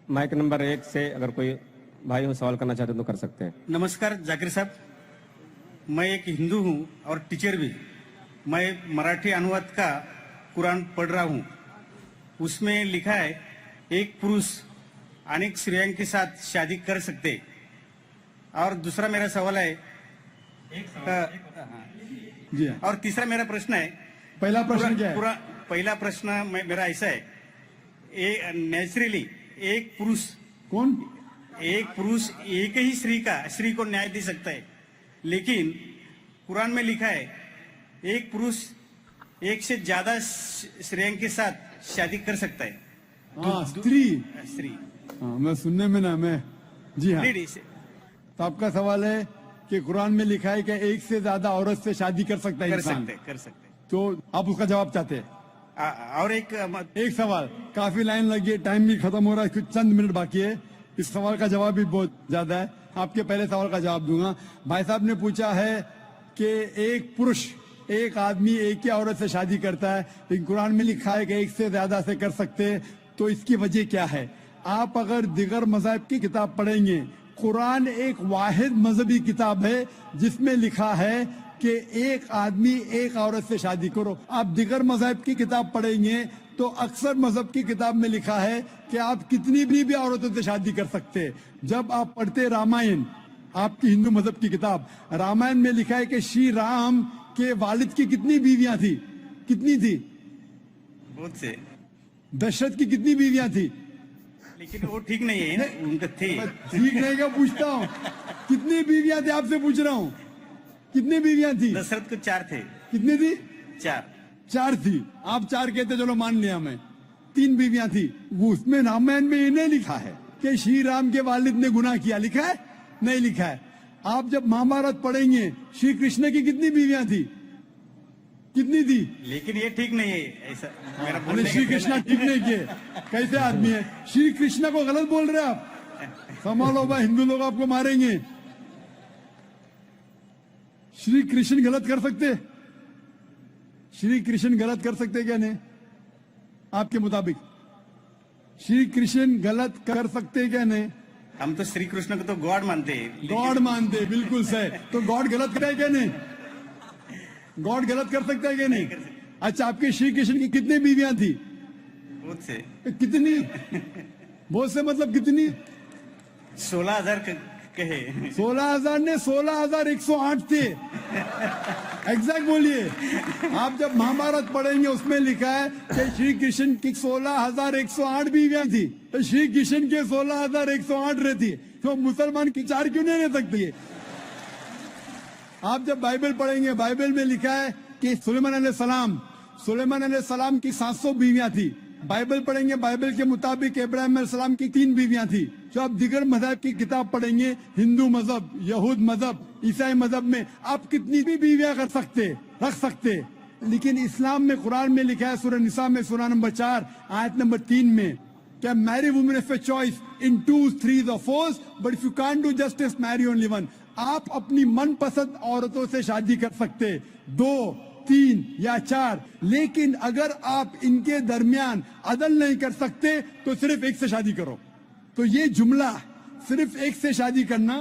Mic number 1 से अगर कोई भाई हो सवाल करना चाहते हैं तो कर सकते हैं। नमस्कार जाकिर साहब, मैं एक हिंदू हूँ और टीचर भी। मैं मराठी अनुवाद का कुरान पढ़ रहा हूँ। उसमें लिखा है एक पुरुष अनेक स्त्रियों के साथ शादी कर सकते। और दूसरा मेरा सवाल है जी हाँ। और तीसरा मेरा प्रश्न है, पहला प्रश्न क्या है? पहला प्रश्न मेरा ऐसा है, नेचुरली एक पुरुष एक ही स्त्री को न्याय दे सकता है, लेकिन कुरान में लिखा है एक पुरुष एक से ज्यादा स्त्रियों के साथ शादी कर सकता है। हाँ, स्त्री। हाँ, मैं सुनने में ना मैं जी हाँ। तो आपका सवाल है कि कुरान में लिखा है कि एक से ज्यादा औरत से शादी कर सकता है इंसान। कर सकते। तो आप उसका जवाब चाहते हैं? और एक सवाल, काफी लाइन लगी है, टाइम भी खत्म हो रहा है, कुछ चंद मिनट बाकी है। इस सवाल का जवाब भी बहुत ज्यादा है, आपके पहले सवाल का जवाब दूंगा। भाई साहब ने पूछा है कि एक पुरुष एक आदमी एक ही औरत से शादी करता है, लेकिन कुरान में लिखा है कि एक से ज्यादा से कर सकते हैं, तो इसकी वजह क्या है? आप अगर दिगर मज़हब की किताब पढ़ेंगे, कुरान एक वाहिद मजहबी किताब है जिसमें लिखा है कि एक आदमी एक औरत से शादी करो। आप दिगर मज़हब की किताब पढ़ेंगे तो अक्सर मजहब की किताब में लिखा है कि आप कितनी भी औरतों से शादी कर सकते हैं। जब आप पढ़ते रामायण, आपकी हिंदू मजहब की किताब, रामायण में लिखा है कि श्री राम के वालिद की कितनी बीवियां थी? कितनी थी? बहुत से। दशरथ की कितनी बीवियां थी? लेकिन वो ठीक नहीं है ना, उनका थे। ठीक नहीं का पूछता हूँ, कितनी बीवियां थी आपसे पूछ रहा हूँ, कितनी बीवियां थी? दशरथ को 4 थे। कितनी थी? 4 थी। आप 4 कहते, चलो मान लिया मैं। 3 बीवियां थी। वो उसमें रामायण में इन्हें लिखा है कि श्री राम के वालिद ने गुनाह किया, लिखा है? नहीं लिखा है। आप जब महाभारत पढ़ेंगे, श्री कृष्ण की कितनी बीवियां थी? कितनी थी? लेकिन ये ठीक नहीं है ऐसा मेरा बोलने। श्री कृष्ण ठीक नहीं किए, कैसे आदमी है? श्री कृष्ण को गलत बोल रहे आप, संभालो भाई, हिंदू लोग आपको मारेंगे। श्री कृष्ण गलत कर सकते? श्री कृष्ण गलत कर सकते क्या नहीं? आपके मुताबिक श्री कृष्ण गलत कर सकते क्या नहीं? हम तो श्री कृष्ण को तो गॉड मानते हैं। गॉड मानते, बिल्कुल सही। तो गॉड गलत करे क्या नहीं? गॉड गलत कर सकता है क्या नहीं? अच्छा, आपके श्री कृष्ण की कितनी बीवियां थी? बहुत से। कितनी? बहुत से मतलब कितनी? 16,000 कहे। 16,000 ने 16,108 थे। एग्जैक्ट बोलिए। आप जब महाभारत पढ़ेंगे उसमें लिखा है कि श्री कृष्ण की 16,108 बीवियां थी, तो श्री कृष्ण के 16,108 रहती है, तो मुसलमान की 4 क्यों नहीं रह सकती है? आप जब बाइबल पढ़ेंगे, बाइबल में लिखा है कि सुलेमान अलैहिस्सलाम की 700 बीवियां थी। बाइबल पढ़ेंगे, बाइबल के मुताबिक इब्राहिम अलैहिस्सलाम की 3 बीवियां थी। जो आप दिगर मजहब की किताब पढ़ेंगे, हिंदू मजहब, यहूद मजहब, ईसाई मजहब में आप कितनी भी बीवियां रख सकते। लेकिन इस्लाम में, कुरान में लिखा है सूरह निसा में, सूरह नंबर 4 आयत नंबर 3 में, क्या marry women of a choice in 2, 3 or 4, but if you can't do justice marry only one. आप अपनी मनपसंद औरतों से शादी कर सकते, 2, 3 या 4, लेकिन अगर आप इनके दरमियान अदल नहीं कर सकते तो सिर्फ एक से शादी करो। तो ये जुमला सिर्फ एक से शादी करना,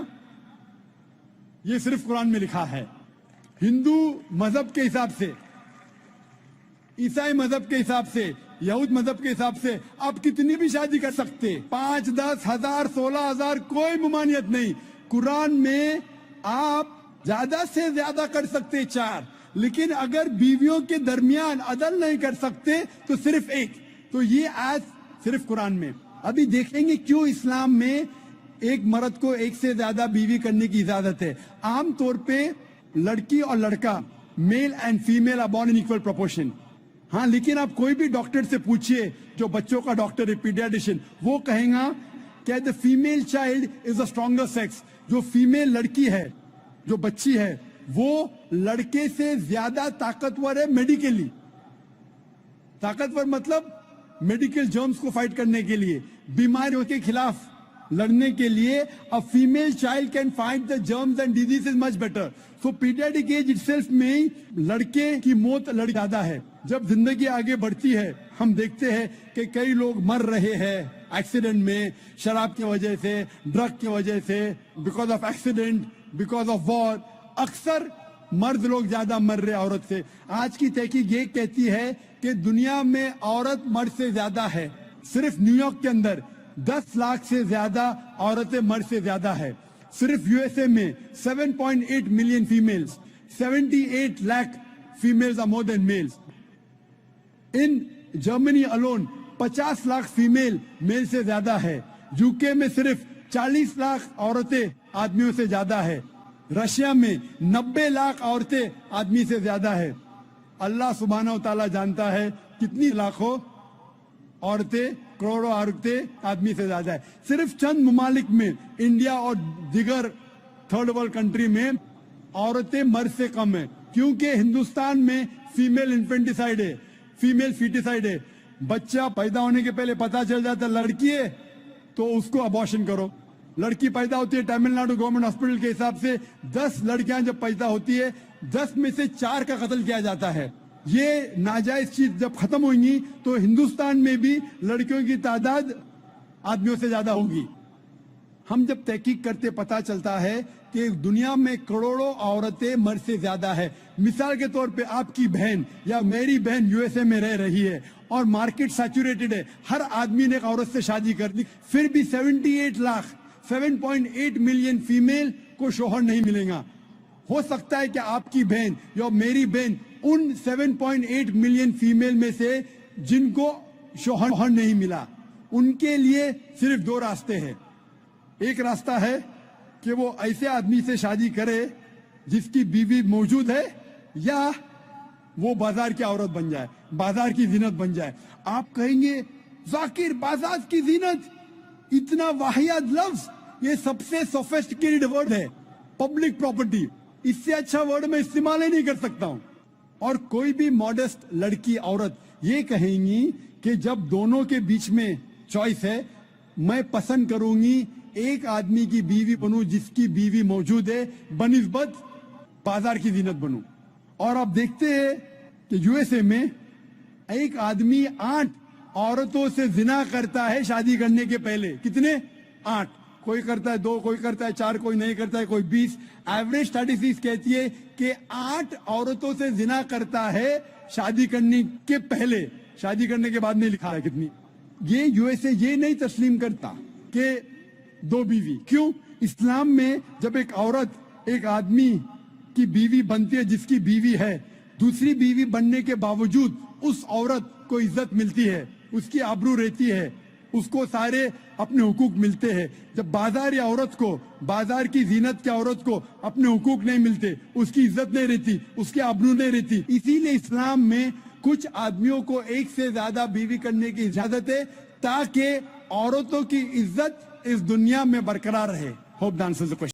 ये सिर्फ कुरान में लिखा है। हिंदू मजहब के हिसाब से, ईसाई मजहब के हिसाब से, यहूद मजहब के हिसाब से आप कितनी भी शादी कर सकते, 5, 10, 1000, 16,000, कोई ममानियत नहीं। कुरान में आप ज्यादा से ज्यादा कर सकते 4, लेकिन अगर बीवियों के दरमियान अदल नहीं कर सकते तो सिर्फ एक। तो ये आज सिर्फ कुरान में। अभी देखेंगे क्यों इस्लाम में एक मर्द को एक से ज्यादा बीवी करने की इजाजत है। आमतौर पे लड़की और लड़का, male and female are born in equal proportion. हाँ, लेकिन आप कोई भी डॉक्टर से पूछिए, जो बच्चों का डॉक्टर है, पीडियाट्रिशियन, वो कहेगा कि the female child is the stronger sex. जो फीमेल लड़की है, जो बच्ची है, वो लड़के से ज्यादा ताकतवर है मेडिकली। ताकतवर मतलब मेडिकल जर्म्स को फाइट करने के लिए, बीमारियों के खिलाफ लड़ने के लिए। A female child can fight the germs and disease is much better. So pediatric age itself में लड़के की मौत ज्यादा है। जब जिंदगी आगे बढ़ती है हम देखते हैं कि कई लोग मर रहे हैं एक्सीडेंट में, शराब की वजह से, ड्रग की वजह से, because of accident, because of war. अक्सर मर्द लोग ज्यादा मर रहे औरत से। आज की तहकीक ये कहती है कि दुनिया में औरत मर्द से ज्यादा है। सिर्फ न्यूयॉर्क के अंदर 10 लाख से ज्यादा औरतें मर्द से ज्यादा है। सिर्फ यूएसए में 7.8 million females, 78 lakh females are more than males. In Germany alone 50 lakh female male से ज्यादा है। यूके में सिर्फ 40 लाख औरतें आदमियों से ज्यादा है। रशिया में 90 लाख औरतें आदमी से ज्यादा है। अल्लाह सुब्हानहू तआला जानता है कितनी लाखों औरतें, करोड़ों औरतें आदमी से ज्यादा है। सिर्फ चंद ममालिक में, इंडिया और दिगर थर्ड वर्ल्ड कंट्री में औरतें मर्द से कम है, क्योंकि हिंदुस्तान में फीमेल इन्फेंटिसाइड है, फीमेल फीटिसाइड है। बच्चा पैदा होने के पहले पता चल जाता लड़की है तो उसको अबॉर्शन करो। लड़की पैदा होती है तमिलनाडु गवर्नमेंट हॉस्पिटल के हिसाब से 10 लड़कियां जब पैदा होती है 10 में से 4 का कत्ल किया जाता है। ये नाजायज चीज जब खत्म होगी तो हिंदुस्तान में भी लड़कियों की तादाद आदमियों से ज्यादा होगी। हम जब तहकीक करते पता चलता है कि दुनिया में करोड़ों औरतें मर्द से ज्यादा है। मिसाल के तौर पे आपकी बहन या मेरी बहन यूएसए में रह रही है और मार्केट सैचुरेटेड है, हर आदमी ने एक औरत से शादी कर दी, फिर भी 78 लाख 7.8 मिलियन फीमेल को शोहर नहीं मिलेगा। हो सकता है कि आपकी बहन या मेरी बहन उन 7.8 मिलियन फीमेल में से जिनको शोहर नहीं मिला, उनके लिए सिर्फ 2 रास्ते हैं। एक रास्ता है कि वो ऐसे आदमी से शादी करे जिसकी बीवी मौजूद है, या वो बाजार की औरत बन जाए, बाजार की जीनत बन जाए। आप कहेंगे जाकिर बाजार की जीनत, इतना वाहियात लफ्ज, ये सबसे सोफिस्टिकेटेड वर्ड है, पब्लिक प्रॉपर्टी, इससे अच्छा वर्ड मैं इस्तेमाल ही नहीं कर सकता हूं। और कोई भी मॉडेस्ट लड़की औरत ये कहेंगी कि जब दोनों के बीच में चॉइस है, मैं पसंद करूंगी एक आदमी की बीवी बनूं जिसकी बीवी मौजूद है बनिस्बत बाजार की जीनत बनूं। और आप देखते हैं कि यूएसए में एक आदमी 8 औरतों से जिना करता है शादी करने के पहले। कितने? 8। कोई करता है 2, कोई करता है 4, कोई नहीं करता है, कोई 20। एवरेज स्टैटिस्टिक्स कहती है कि 8 औरतों से जिना करता है शादी करने के पहले, शादी करने के बाद नहीं लिखा है कितनी। ये यूएसए ये नहीं तस्लीम करता कि 2 बीवी। क्यों? इस्लाम में जब एक औरत एक आदमी की बीवी बनती है जिसकी बीवी है, दूसरी बीवी बनने के बावजूद उस औरत को इज्जत मिलती है, उसकी आबरू रहती है, उसको सारे अपने हुकूक मिलते हैं। जब बाजार या औरत को, बाजार की जीनत की औरत को अपने हुकूक नहीं मिलते, उसकी इज्जत नहीं रहती, उसकी आबरू नहीं रहती। इसीलिए इस्लाम में कुछ आदमियों को एक से ज्यादा बीवी करने की इजाजत है ताकि औरतों की इज्जत इस दुनिया में बरकरार रहे। Hope the answers the question.